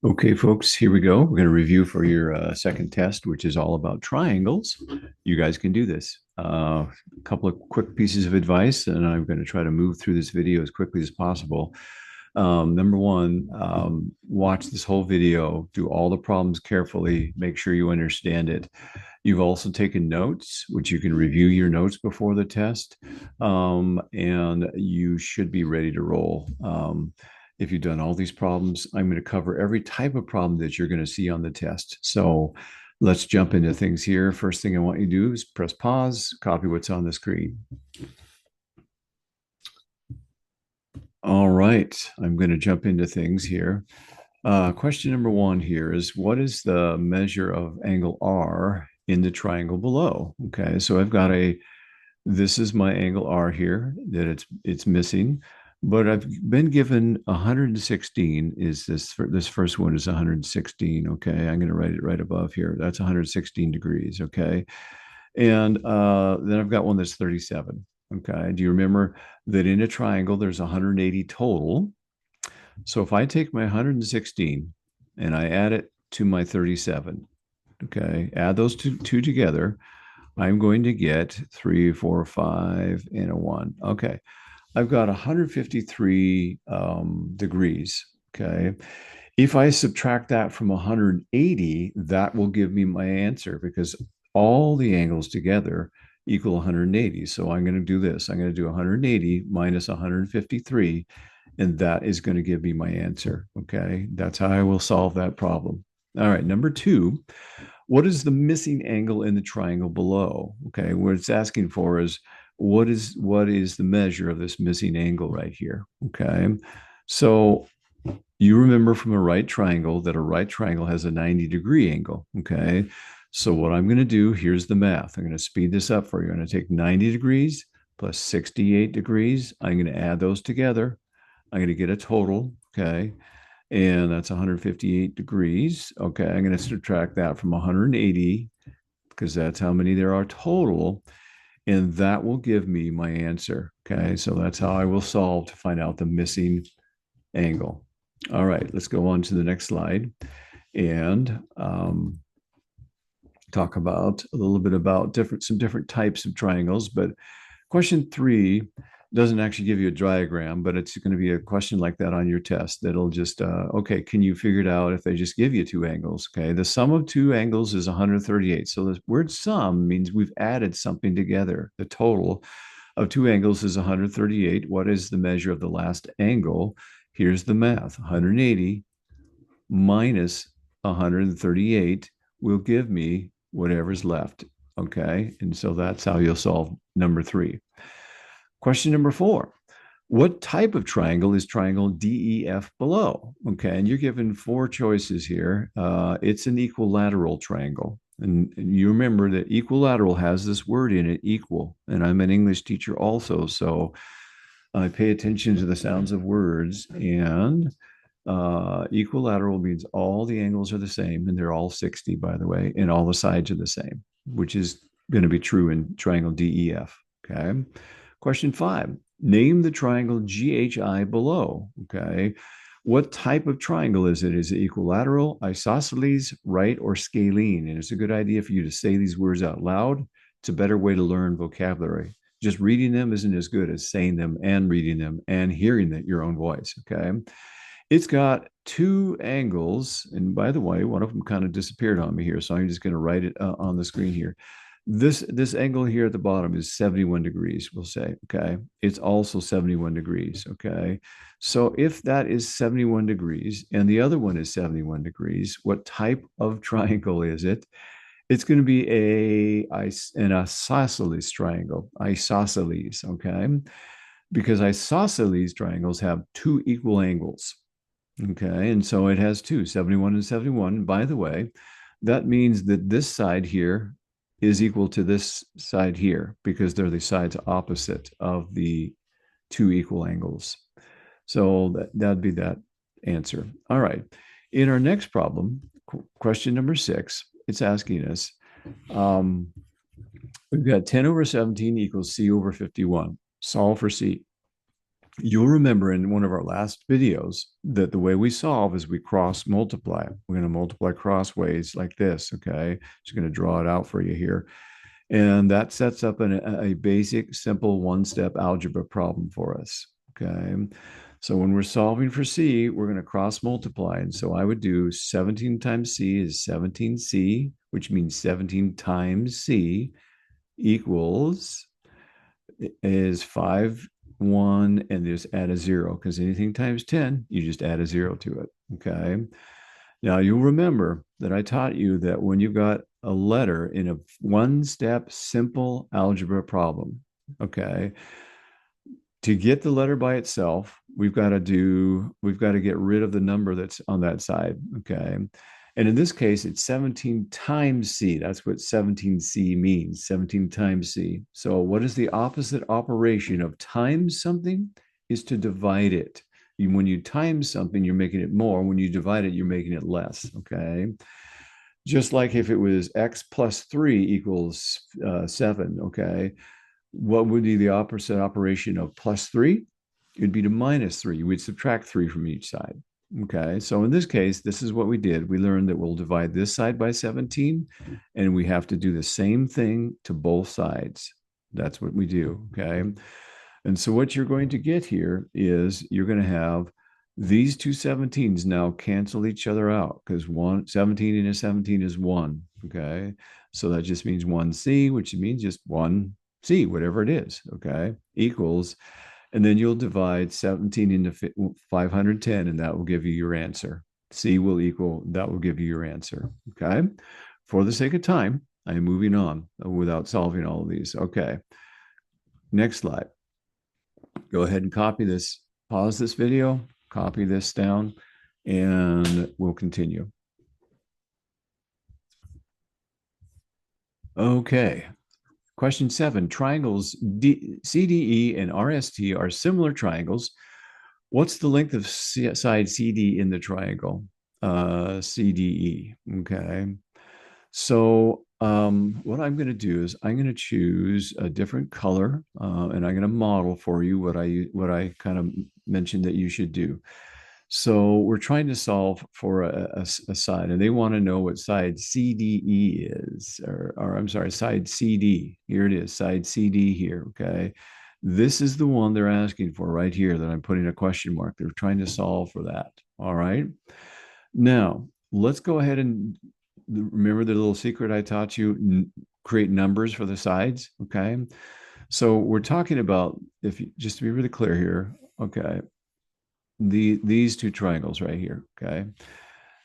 Okay, folks, here we go. We're going to review for your second test, which is all about triangles. You guys can do this. A couple of quick pieces of advice, and I'm going to try to move through this video as quickly as possible. Number one, watch this whole video, do all the problems carefully, make sure you understand it. You've also taken notes, which you can review your notes before the test, and you should be ready to roll. If you've done all these problems, I'm going to cover every type of problem that you're going to see on the test. So let's jump into things here. First thing I want you to do is press pause, copy what's on the screen. All right, I'm going to jump into things here. Question number one here is, what is the measure of angle R in the triangle below? Okay, so this is my angle R here that it's missing, but I've been given 116 is this first one is 116. Okay, I'm going to write it right above here. That's 116 degrees. Okay, and then I've got one that's 37. Okay, do you remember that in a triangle there's 180 total? So if I take my 116 and I add it to my 37, okay, add those two together, I'm going to get 3, 4, 5, and a 1. Okay, I've got 153 degrees. Okay, if I subtract that from 180, that will give me my answer because all the angles together equal 180. So I'm going to do this. I'm going to do 180 minus 153, and that is going to give me my answer. Okay, that's how I will solve that problem. All right, number two, what is the missing angle in the triangle below? Okay, what it's asking for is what is the measure of this missing angle right here? Okay, so you remember from a right triangle that a right triangle has a 90-degree angle. Okay, so what I'm going to do, here's the math. I'm going to speed this up for you. I'm going to take 90 degrees plus 68 degrees. I'm going to add those together. I'm going to get a total. Okay, and that's 158 degrees. Okay, I'm going to subtract that from 180 because that's how many there are total, and that will give me my answer. Okay, so that's how I will solve to find out the missing angle. All right, let's go on to the next slide and talk about a little bit about some different types of triangles. But question three doesn't actually give you a diagram, but it's going to be a question like that on your test that'll just, okay, can you figure it out if they just give you two angles? Okay, the sum of two angles is 138. So the word sum means we've added something together. The total of two angles is 138. What is the measure of the last angle? Here's the math. 180 minus 138 will give me whatever's left. Okay, and so that's how you'll solve number three. Question number four. What type of triangle is triangle DEF below? Okay, and you're given four choices here. It's an equilateral triangle. And you remember that equilateral has this word in it, equal. And I'm an English teacher also, so I pay attention to the sounds of words. And equilateral means all the angles are the same, and they're all 60, by the way, and all the sides are the same, which is going to be true in triangle DEF. Okay. Question five, name the triangle GHI below. Okay. What type of triangle is it? Is it equilateral, isosceles, right, or scalene? And it's a good idea for you to say these words out loud. It's a better way to learn vocabulary. Just reading them isn't as good as saying them and reading them and hearing that your own voice. Okay. It's got two angles. And by the way, one of them kind of disappeared on me here. So I'm just going to write it on the screen here. This angle here at the bottom is 71 degrees, we'll say. Okay. It's also 71 degrees. Okay. So if that is 71 degrees and the other one is 71 degrees, what type of triangle is it? It's going to be an isosceles triangle, isosceles. Okay. Because isosceles triangles have two equal angles. Okay, and so it has two, 71 and 71. By the way, that means that this side here is equal to this side here because they're the sides opposite of the two equal angles. So that'd be that answer. All right. In our next problem, question number 6, it's asking us, we've got 10 over 17 equals C over 51. Solve for C. You'll remember in one of our last videos that the way we solve is we cross multiply. We're going to multiply crossways like this, okay? Just going to draw it out for you here. And that sets up a basic, simple one-step algebra problem for us, okay? So when we're solving for C, we're going to cross multiply. And so I would do 17 times C is 17C, which means 17 times C equals is 5, 1, and just add a 0 because anything times 10, you just add a 0 to it. Okay. Now you'll remember that I taught you that when you've got a letter in a one-step simple algebra problem, okay, to get the letter by itself, we've got to get rid of the number that's on that side. Okay. And in this case, it's 17 times C. That's what 17C means, 17 times C. So what is the opposite operation of times something? Is to divide it. When you times something, you're making it more. When you divide it, you're making it less. Okay. Just like if it was x plus 3 equals 7. Okay. What would be the opposite operation of plus 3? It'd be to minus 3. You would subtract 3 from each side. Okay, so in this case, this is what we did. We learned that we'll divide this side by 17, and we have to do the same thing to both sides. That's what we do, okay? And so what you're going to get here is you're going to have these two 17s now cancel each other out because 17 and a 17 is 1, okay? So that just means 1C, which means just 1C, whatever it is, okay, equals, and then you'll divide 17 into 510, and that will give you your answer. C will equal, that will give you your answer, okay? For the sake of time, I am moving on without solving all of these. Okay, next slide. Go ahead and copy this, pause this video, copy this down, and we'll continue. Okay. Question 7, triangles CDE and RST are similar triangles. What's the length of side CD in the triangle? CDE, okay. So what I'm going to do is I'm going to choose a different color, and I'm going to model for you what I kind of mentioned that you should do. So we're trying to solve for a side, and they want to know what side CDE is, or I'm sorry, side CD. Here it is, side CD here, okay? This is the one they're asking for right here that I'm putting a question mark. They're trying to solve for that, all right? Now, let's go ahead and remember the little secret I taught you, create numbers for the sides, okay? So we're talking about, just to be really clear here, okay, these two triangles right here, okay?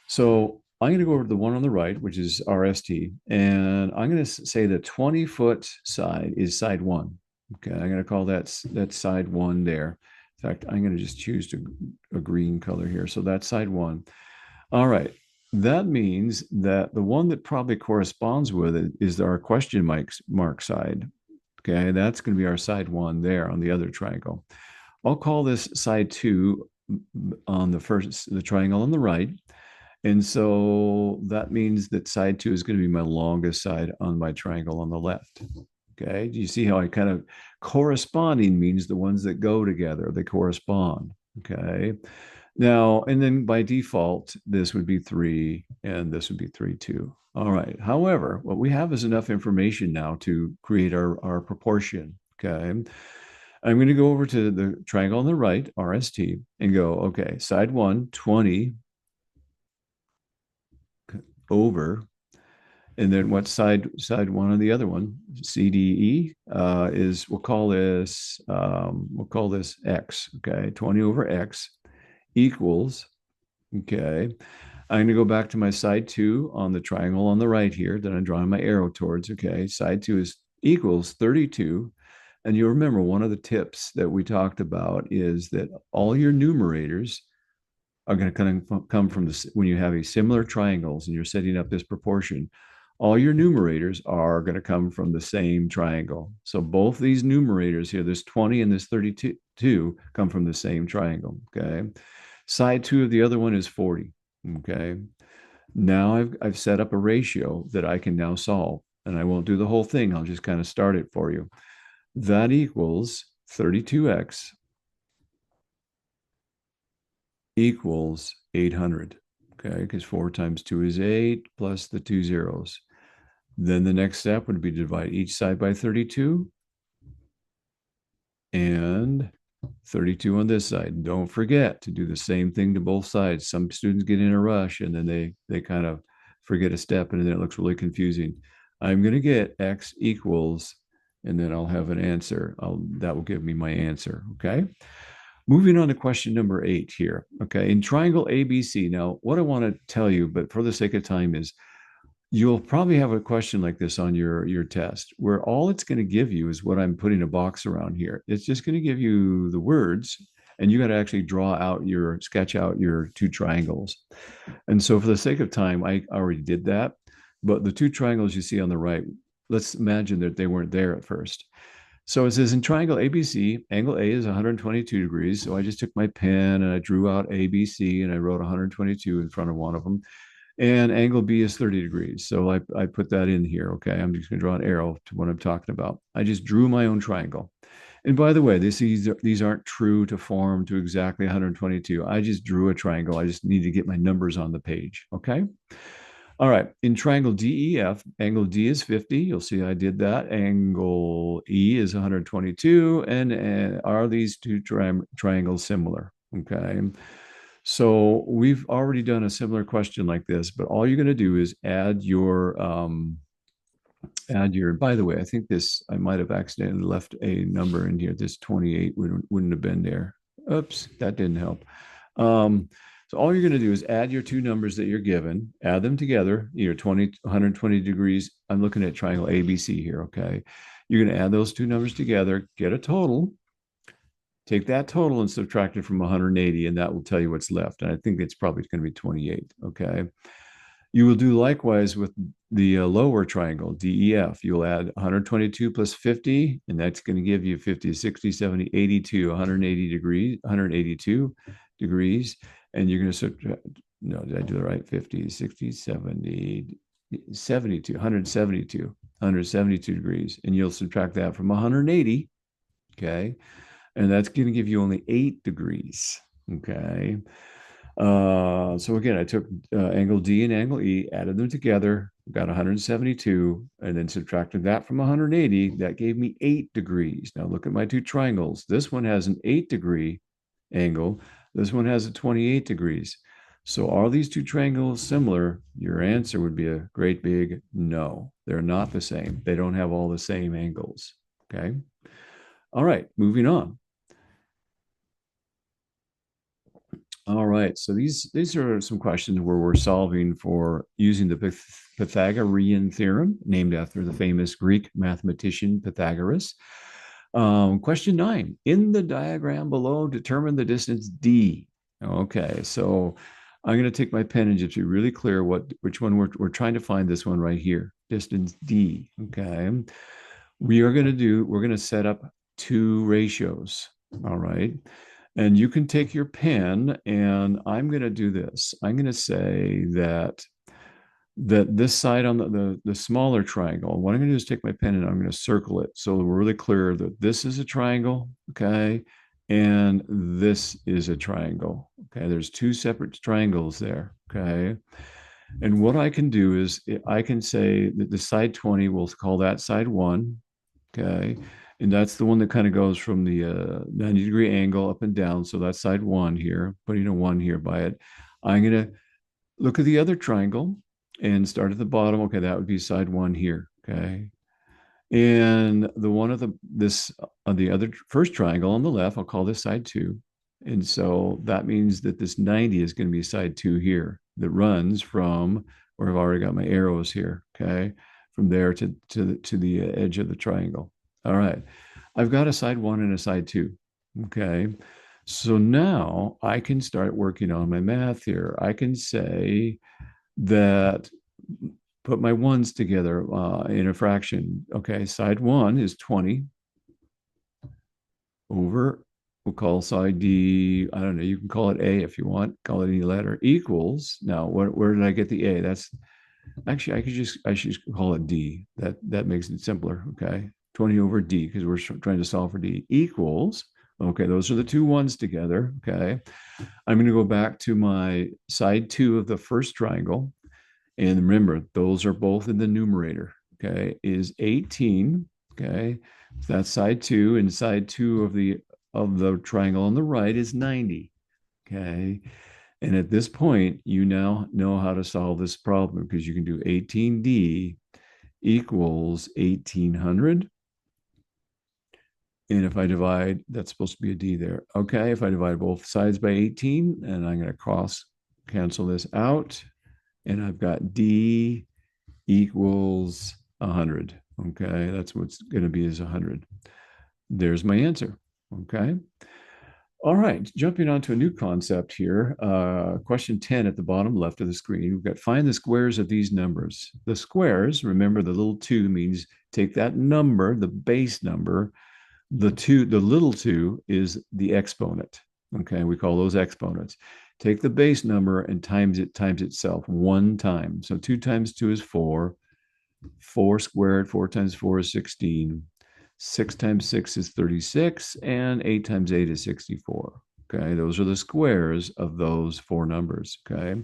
So I'm going to go over to the one on the right, which is RST, and I'm going to say the 20-foot side is side 1. Okay, I'm going to call that side 1 there. In fact, I'm going to just choose a green color here. So that's side 1. All right. That means that the one that probably corresponds with it is our question mark side. Okay, that's going to be our side 1 there on the other triangle. I'll call this side 2 on the triangle on the right. And so that means that side 2 is going to be my longest side on my triangle on the left. Okay, do you see how I kind of corresponding means the ones that go together, they correspond. Okay, now, and then by default, this would be 3 and this would be 3, 2. All right. However, what we have is enough information now to create our proportion. Okay. I'm going to go over to the triangle on the right, RST, and go, okay, side 1, 20 over, and then what side 1 on the other one, CDE, is we'll call this X, okay, 20 over X equals, okay, I'm going to go back to my side 2 on the triangle on the right here that I'm drawing my arrow towards, okay, side 2 is equals 32. And you'll remember one of the tips that we talked about is that all your numerators are going to come from this when you have a similar triangles and you're setting up this proportion. All your numerators are going to come from the same triangle. So both these numerators here, this 20 and this 32, come from the same triangle. Okay. Side 2 of the other one is 40. Okay. Now I've set up a ratio that I can now solve, and I won't do the whole thing. I'll just kind of start it for you. That equals 32x equals 800. Okay, because 4 times 2 is 8 plus the 2 zeros. Then the next step would be to divide each side by 32 and 32 on this side. Don't forget to do the same thing to both sides. Some students get in a rush and then they kind of forget a step and then it looks really confusing. I'm going to get x equals, and then I'll have an answer. That will give me my answer. Okay. Moving on to question number 8 here. Okay. In triangle ABC. Now, what I want to tell you, but for the sake of time, is you'll probably have a question like this on your test, where all it's going to give you is what I'm putting a box around here. It's just going to give you the words, and you got to actually sketch out your two triangles. And so for the sake of time, I already did that. But the two triangles you see on the right, let's imagine that they weren't there at first. So it says in triangle ABC, angle A is 122 degrees. So I just took my pen and I drew out ABC and I wrote 122 in front of one of them. And angle B is 30 degrees. So I put that in here. Okay. I'm just going to draw an arrow to what I'm talking about. I just drew my own triangle. And by the way, these aren't true to form to exactly 122. I just drew a triangle. I just need to get my numbers on the page. Okay. All right. In triangle DEF, angle D is 50. You'll see I did that. Angle E is 122. And are these two triangles similar? Okay. So we've already done a similar question like this, but all you're going to do is by the way, I think I might have accidentally left a number in here. This 28 wouldn't have been there. Oops, that didn't help. So all you're going to do is add your two numbers that you're given, add them together, 120 degrees. I'm looking at triangle ABC here, okay? You're going to add those two numbers together, get a total, take that total and subtract it from 180, and that will tell you what's left. And I think it's probably going to be 28, okay? You will do likewise with the lower triangle, DEF. You'll add 122 plus 50, and that's going to give you 50, 60, 70, 82, 182 degrees. And you're going to subtract, no, did I do the right? 50, 60, 70, 72, 172 degrees. And you'll subtract that from 180, okay? And that's going to give you only 8 degrees, okay? So again, I took angle D and angle E, added them together, got 172, and then subtracted that from 180. That gave me 8 degrees. Now look at my two triangles. This one has an 8-degree angle. This one has a 28 degrees. So are these two triangles similar? Your answer would be a great big no. They're not the same. They don't have all the same angles, okay? All right, moving on. All right, so these are some questions where we're solving for using the Pythagorean theorem, named after the famous Greek mathematician Pythagoras. Question 9, in the diagram below, determine the distance D. Okay, so I'm going to take my pen and just be really clear which one we're trying to find. This one right here, distance D. Okay, we're going to set up two ratios. All right. And you can take your pen, and I'm going to do this. I'm going to say that this side on the smaller triangle, what I'm going to do is take my pen and I'm going to circle it so we're really clear that this is a triangle, okay, and this is a triangle, okay. There's two separate triangles there, okay. And what I can do is I can say that the side 20, we'll call that side 1, okay. And that's the one that kind of goes from the 90-degree angle up and down. So that's side 1 here, putting a 1 here by it. I'm going to look at the other triangle and start at the bottom. Okay, that would be side 1 here, okay? And the one of the other first triangle on the left, I'll call this side 2. And so that means that this 90 is going to be side 2 here that runs from where I've already got my arrows here, okay? From there to the edge of the triangle. All right, I've got a side 1 and a side 2, okay? So now I can start working on my math here. I can say that, put my ones together in a fraction. Okay, side 1 is 20 over, we'll call side D, I don't know, you can call it A if you want, call it any letter, equals, now where did I get the A? That's, actually, I should just call it D. That makes it simpler, okay? 20 over D, because we're trying to solve for D, equals, Okay, those are the two ones together. Okay. I'm going to go back to my side two of the first triangle. And remember, those are both in the numerator. Okay, is 18. Okay, so that's side two, and side two of the triangle on the right is 90. Okay, and at this point, you now know how to solve this problem because you can do 18d equals 1800. And if I divide, that's supposed to be a d there. Okay, if I divide both sides by 18, and I'm going to cross cancel this out, and I've got d equals 100. Okay, that's what's going to be is 100. There's my answer. Okay. All right, jumping on to a new concept here. Question 10 at the bottom left of the screen. We've got find the squares of these numbers. The squares, remember the little 2 means take that number, the base number. The little 2 is the exponent. Okay, we call those exponents. Take the base number and times it times itself one time. So 2 times 2 is 4. 4 squared, 4 times 4 is 16. 6 times 6 is 36, and 8 times 8 is 64. Okay, those are the squares of those four numbers. Okay.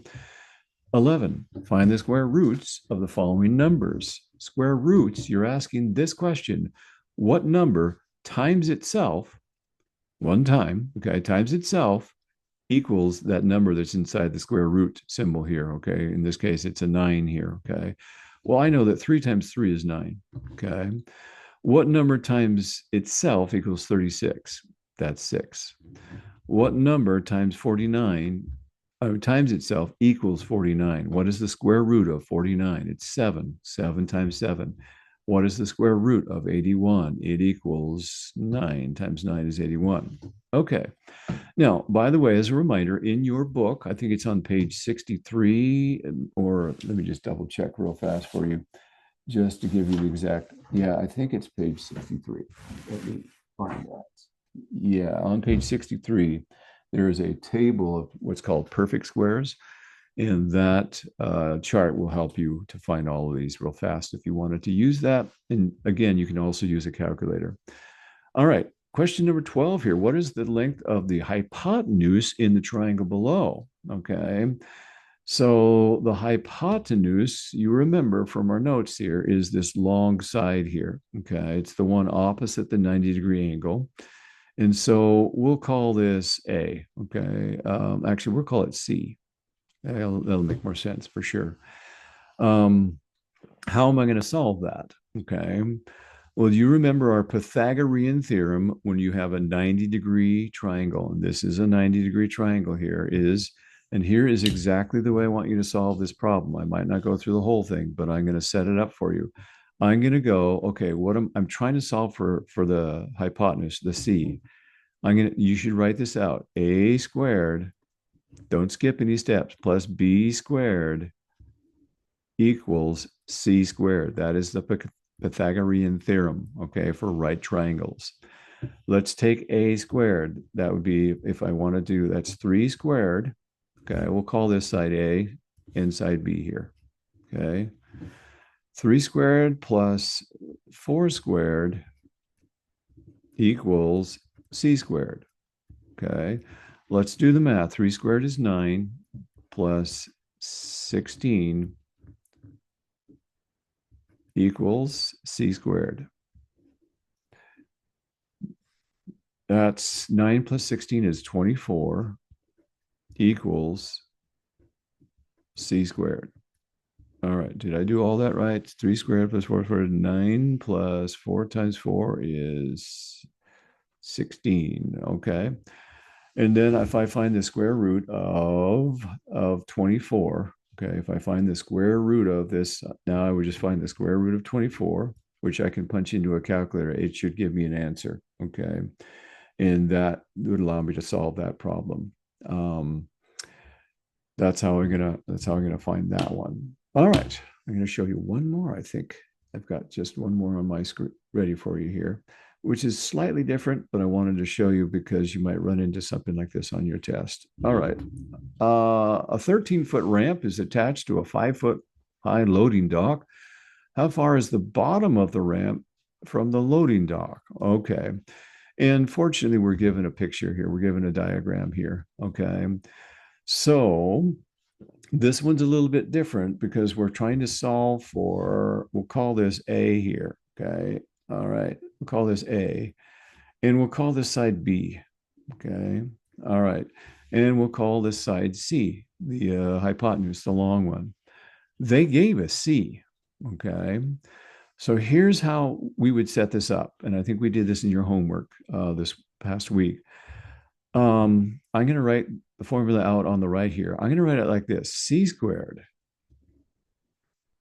11, find the square roots of the following numbers. Square roots, you're asking this question: what number times itself, one time, okay, times itself equals that number that's inside the square root symbol here, okay? In this case, it's a 9 here, okay? Well, I know that 3 times 3 is 9, okay? What number times itself equals 36? That's 6. What number times 49 times itself equals 49? What is the square root of 49? It's 7. 7 times 7. What is the square root of 81? It equals 9 times 9 is 81. Okay. Now, by the way, as a reminder, in your book, I think it's on page 63, or let me just double check real fast for you, just to give you the exact. Yeah, I think it's page 63. Let me find that. Yeah, on page 63, there is a table of what's called perfect squares. And that chart will help you to find all of these real fast if you wanted to use that. And again, you can also use a calculator. All right, question number 12 here. What is the length of the hypotenuse in the triangle below? Okay, so the hypotenuse, you remember from our notes here, is this long side here. Okay, it's the one opposite the 90-degree angle. And so we'll call this A. Okay, actually, we'll call it C. That'll make more sense for sure. How am I going to solve that? Okay. Well, you remember our Pythagorean theorem when you have a 90-degree triangle, and this is a 90-degree triangle here, and here is exactly the way I want you to solve this problem. I might not go through the whole thing, but I'm going to set it up for you. I'm going to go, okay, I'm trying to solve for the hypotenuse, the C. You should write this out. A squared, don't skip any steps, plus B squared equals C squared. That is the Pythagorean theorem, okay, for right triangles. Let's take A squared. That would be, if I want to do, that's 3 squared. Okay, we'll call this side A and side B here. Okay. 3 squared plus 4 squared equals C squared. Okay. Let's do the math. 3 squared is 9 plus 16 equals C squared. That's 9 plus 16 is 24 equals C squared. All right, did I do all that right? 3 squared plus 4 squared, 9 plus 4 times 4 is 16, okay? And then if I find the square root of 24, okay, if I find the square root of this, now I would just find the square root of 24, which I can punch into a calculator. It should give me an answer, okay? And that would allow me to solve that problem. That's how I'm gonna find that one. All right, I'm gonna show you one more. I think I've got just one more on my screen ready for you here, which is slightly different, but I wanted to show you because you might run into something like this on your test. All right, a 13-foot ramp is attached to a 5-foot high loading dock. How far is the bottom of the ramp from the loading dock? Okay. And fortunately, we're given a picture here. We're given a diagram here. Okay. So this one's a little bit different because we're trying to solve for, we'll call this A here. Okay. All right. We'll call this A. And we'll call this side B. Okay. All right. And we'll call this side C, the hypotenuse, the long one. They gave us C. Okay. So here's how we would set this up. And I think we did this in your homework this past week. I'm going to write the formula out on the right here. I'm going to write it like this: C squared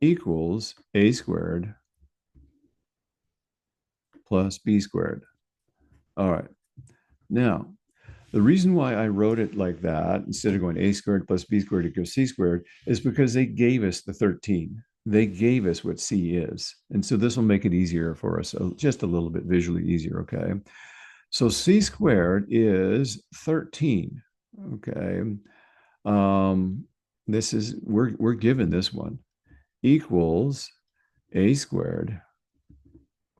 equals A squared plus B squared. All right. Now, the reason why I wrote it like that, instead of going A squared plus B squared equals C squared, is because they gave us the 13. They gave us what C is. And so this will make it easier for us, just a little bit visually easier, okay? So C squared is 13, okay? This is, we're given this one, equals A squared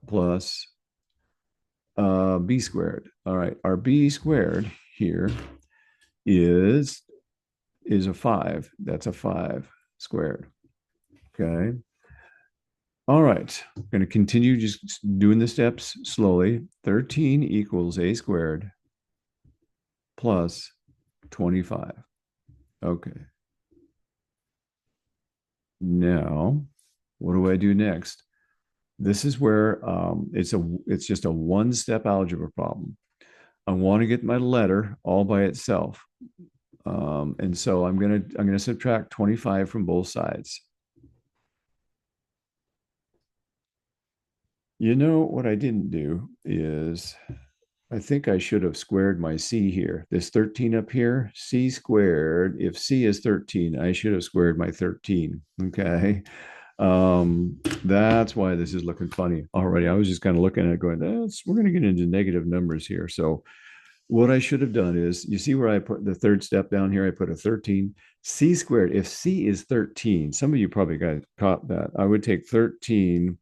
plus B squared. All right, our B squared here is a 5. That's a 5 squared. Okay. All right. I'm going to continue just doing the steps slowly. 13 equals A squared plus 25. Okay. Now, what do I do next? This is where it's just a one-step algebra problem. I want to get my letter all by itself. And so I'm gonna subtract 25 from both sides. You know what I didn't do is I think I should have squared my C here. This 13 up here, C squared. If C is 13, I should have squared my 13. Okay. That's why this is looking funny already. I was just kind of looking at it going, we're going to get into negative numbers here. So what I should have done is, you see where I put the third step down here, I put a 13. C squared, if C is 13, some of you probably got caught that. I would take 13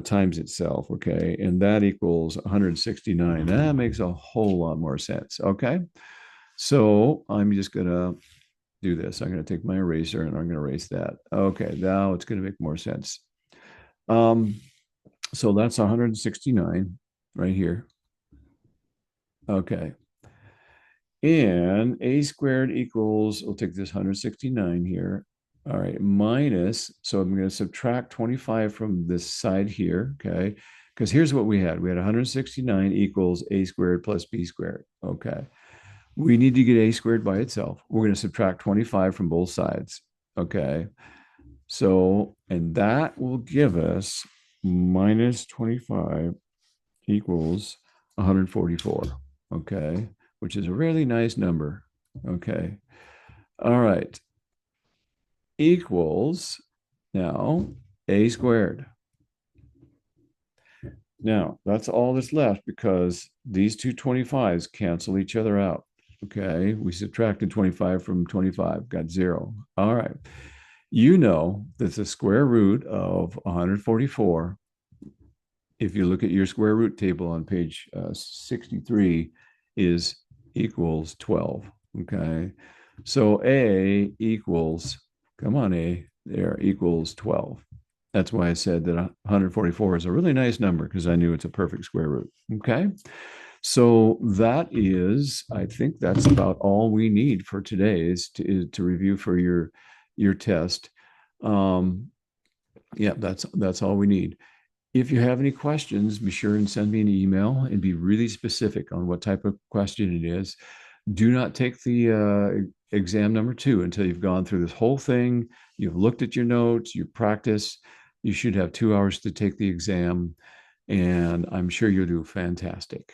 times itself, okay? And that equals 169. That makes a whole lot more sense, okay? So I'm just going to do this. I'm going to take my eraser and I'm going to erase that. Okay, now it's going to make more sense. So that's 169 right here. Okay. And A squared equals, we'll take this 169 here. All right, minus, so I'm going to subtract 25 from this side here, okay? Because here's what we had. We had 169 equals A squared plus B squared, okay? We need to get A squared by itself. We're going to subtract 25 from both sides, okay? So, and that will give us minus 25 equals 144, okay? Which is a really nice number, okay? All right, equals now A squared. Now, that's all that's left because these two 25s cancel each other out. Okay, we subtracted 25 from 25, got 0. All right. You know that the square root of 144, if you look at your square root table on page 63, is equals 12. Okay, so A equals, come on, A, there, equals 12. That's why I said that 144 is a really nice number, because I knew it's a perfect square root. Okay. So that is, I think that's about all we need for today is to review for your test. Yeah, that's all we need. If you have any questions, be sure and send me an email and be really specific on what type of question it is. Do not take the exam number 2 until you've gone through this whole thing. You've looked at your notes, you practice. You should have 2 hours to take the exam, and I'm sure you'll do fantastic.